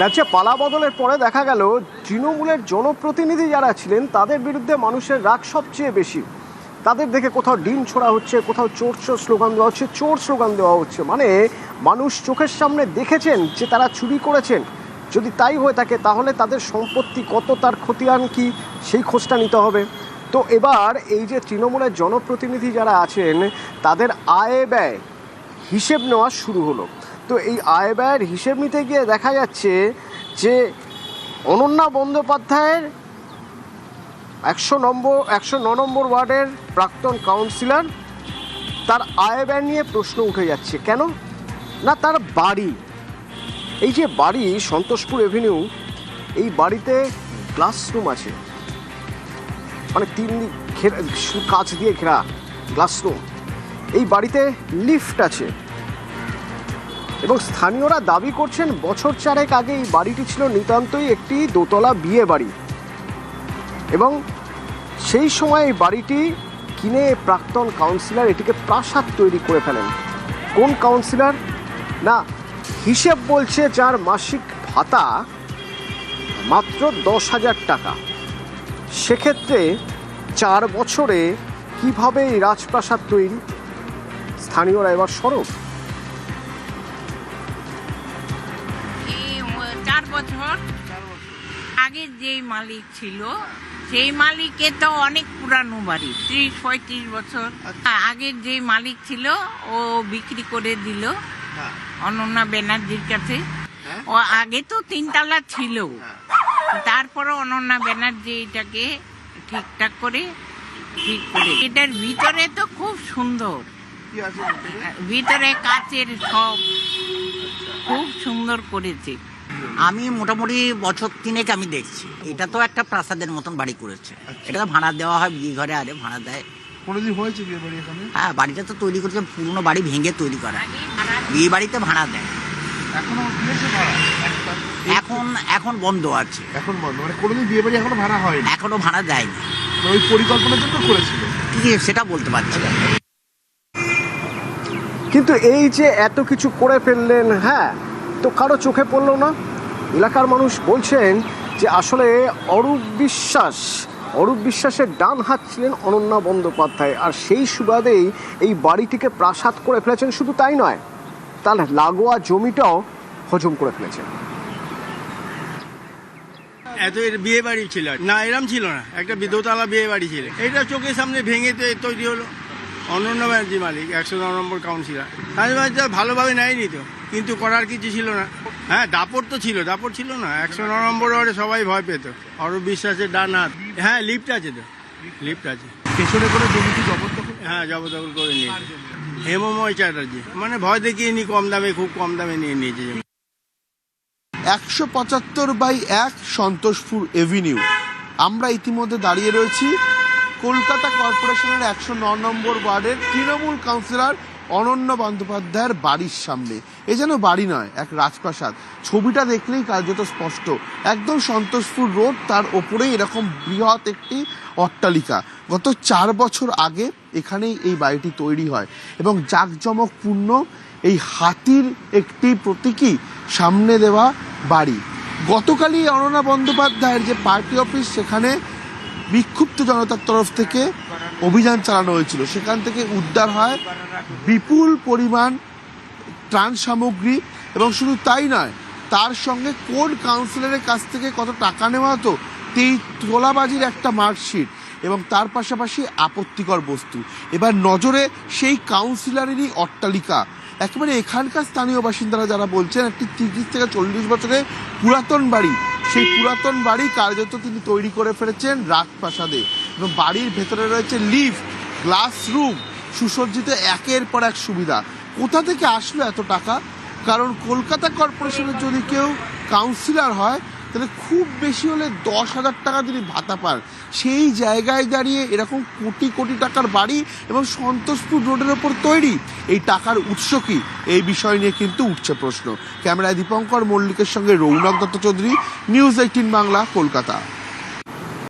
রাজ্যে পালা বদলের পরে দেখা গেল তৃণমূলের জনপ্রতিনিধি যারা ছিলেন তাদের বিরুদ্ধে মানুষের রাগ সবচেয়ে বেশি। তাদের দেখে কোথাও ডিম ছোড়া হচ্ছে, কোথাও চোর চোর স্লোগান দেওয়া হচ্ছে, চোর স্লোগান দেওয়া হচ্ছে। মানে মানুষ চোখের সামনে দেখেছেন যে তারা চুরি করেছেন। যদি তাই হয়ে থাকে তাহলে তাদের সম্পত্তি কত, তার খতিয়ান কি, সেই খোঁজটা নিতে হবে। তো এবার এই যে তৃণমূলের জনপ্রতিনিধি যারা আছেন তাদের আয় ব্যয় হিসেব নেওয়া শুরু হলো। তো এই আয় ব্যয়ের হিসেব নিতে গিয়ে দেখা যাচ্ছে যে অনন্যা বন্দ্যোপাধ্যায়ের 109 নম্বর ওয়ার্ডের প্রাক্তন কাউন্সিলর, তার আয় ব্যয় নিয়ে প্রশ্ন উঠে যাচ্ছে। কেন না, তার বাড়ি, এই যে বাড়ি সন্তোষপুর এভিনিউ, এই বাড়িতে ক্লাসরুম আছে, মানে 3 কাঁচ দিয়ে ঘেরা ক্লাসরুম। এই বাড়িতে লিফট আছে এবং স্থানীয়রা দাবি করছেন বছর 4 আগে এই বাড়িটি ছিল নিতান্তই একটি দোতলা বিয়ে বাড়ি এবং সেই সময় এই বাড়িটি কিনে প্রাক্তন কাউন্সিলর এটিকে প্রাসাদ তৈরি করে ফেলেন। কোন কাউন্সিলর? না, হিসেব বলছে যার মাসিক ভাতা মাত্র 10,000 টাকা। সেক্ষেত্রে 4 বছরে কিভাবে এই রাজপ্রাসাদ তৈরি? স্থানীয়রা এবার সরব। 4 বছর আগে যেই মালিক ছিল সেই মালিকে তো অনেক পুরানো বাড়ি, 30-35 বছর আগের যেই মালিক ছিল ও বিক্রি করে দিল অনন্যা ব্যানার্জির কাছে। ও আগে তো 3 তলা ছিল, তারপরে অনন্যা ব্যানার্জি এটাকে ঠিকঠাক করে এটার ভিতরে তো খুব সুন্দর, ভিতরে কাচের সব খুব সুন্দর করেছে। আমি মোটামুটি বছর 3 আমি দেখছি, এটা তো একটা প্রাসাদের মতন বাড়ি করেছে। এটা তো ভাড়া দেওয়া হয়, বিয়ে ঘরে আরে ভাড়া দেয়। কোনোদিন হয়েছে বিয়ে বাড়ি এখানে? হ্যাঁ, বাড়িটা তো তৈরি করেছে, পুরনো বাড়ি ভেঙে তৈরি করা, বিয়ে বাড়িতে ভাড়া দেয়। এখনো দিয়েছে ভাড়া? এখন বন্ধ আছে। এখন বন্ধ, মানে কোনোদিন বিয়ে বাড়ি এখনো ভাড়া হয়নি? এখনো ভাড়া দেয়নি। ওই পরিকল্পনার জন্য করেছিল কি সেটা বলতে পারছি না। কিন্তু এই যে এত কিছু করে ফেললেন, হ্যাঁ, তো কারো চোখে পড়লো না? এলাকার মানুষ বলছেন যে আসলে অরূপ বিশ্বাসের ডান হাত ছিলেন অনন্যা বন্দ্যোপাধ্যায়, আর সেই সুবাদেই এই বাড়িটিকে প্রাসাদ করে ফেলেছেন। শুধু তাই নয়, তার লাগোয়া জমিটাও হজম করে ফেলেছেন। এত বিয়ে বাড়ি ছিল না, এরম ছিল না, একটা দোতলা বিয়ে বাড়ি ছিল। এটা চোখের সামনে ভেঙে তৈরি হলো। অনন্যা ব্যানার্জি মালিক, 109 নম্বর কাউন্সিলর। তাদের ভালোভাবে নেয়নি তো, কিন্তু করার কিছু ছিল না। হ্যাঁ, দাপট ছিল না। 109 নম্বর ওয়ার্ডে সবাই ভয় পেত। অরূপ বিশ্বাসের ডান হাত। হ্যাঁ, লিফট আছে তো, লিফট আছে। পেছনে করে জমিটি জবরদখল? হ্যাঁ, জবরদখল করে নিয়েছে হেমময় চ্যাটার্জি। মানে ভয় দেখিয়ে নি, খুব কম দামে নিয়ে নিয়েছে। 175/1 সন্তোষপুর এভিনিউ। আমরা ইতিমধ্যে দাঁড়িয়ে রয়েছি কলকাতা কর্পোরেশনের 109 নম্বর ওয়ার্ডের তৃণমূল কাউন্সিলর অনন্যা বন্দ্যোপাধ্যায়ের বাড়ির সামনে। এ যেন বাড়ি নয়, এক রাজপ্রাসাদ। ছবিটা দেখলেই কার্যত স্পষ্ট, একদম সন্তোষপুর রোড, তার ওপরেই এরকম বৃহৎ একটি অট্টালিকা। গত 4 বছর আগে এখানেই এই বাড়িটি তৈরি হয় এবং জাঁকজমকপূর্ণ এই হাতির একটি প্রতীকী সামনে দেওয়া বাড়ি। গতকালই অনন্যা বন্দ্যোপাধ্যায়ের যে পার্টি অফিস, সেখানে বিক্ষুব্ধ জনতার তরফ থেকে অভিযান চালানো হয়েছিল। সেখান থেকে উদ্ধার হয় বিপুল পরিমাণ ত্রাণ সামগ্রী এবং শুধু তাই নয়, তার সঙ্গে কোন কাউন্সিলরের কাছ থেকে কত টাকা নেওয়া হতো সেই তোলাবাজির একটা মার্কশিট এবং তার পাশাপাশি আপত্তিকর বস্তু। এবার নজরে সেই কাউন্সিলরেরই অট্টালিকা। একেবারে এখানকার স্থানীয় বাসিন্দারা যারা বলছেন, একটি 30 থেকে 40 বছরের পুরাতন বাড়ি, সেই পুরাতন বাড়ি কার্যত তিনি তৈরি করে ফেলেছেন রাজপ্রাসাদে এবং বাড়ির ভেতরে রয়েছে লিফট, গ্লাস রুম, সুসজ্জিত একের পর এক সুবিধা। কোথা থেকে আসলো এত টাকা? কারণ কলকাতা কর্পোরেশনের যদি কেউ কাউন্সিলর হয় তাহলে খুব বেশি হলে 10,000 টাকা তিনি ভাতা পান। সেই জায়গায় দাঁড়িয়ে এরকম কোটি কোটি টাকার বাড়ি এবং সন্তোষপুর রোডের ওপর তৈরি, এই টাকার উৎস কি? এই বিষয় নিয়ে কিন্তু উঠছে প্রশ্ন। ক্যামেরায় দীপঙ্কর মল্লিকের সঙ্গে রৌনক দত্ত চৌধুরী, নিউজ 18 বাংলা, কলকাতা।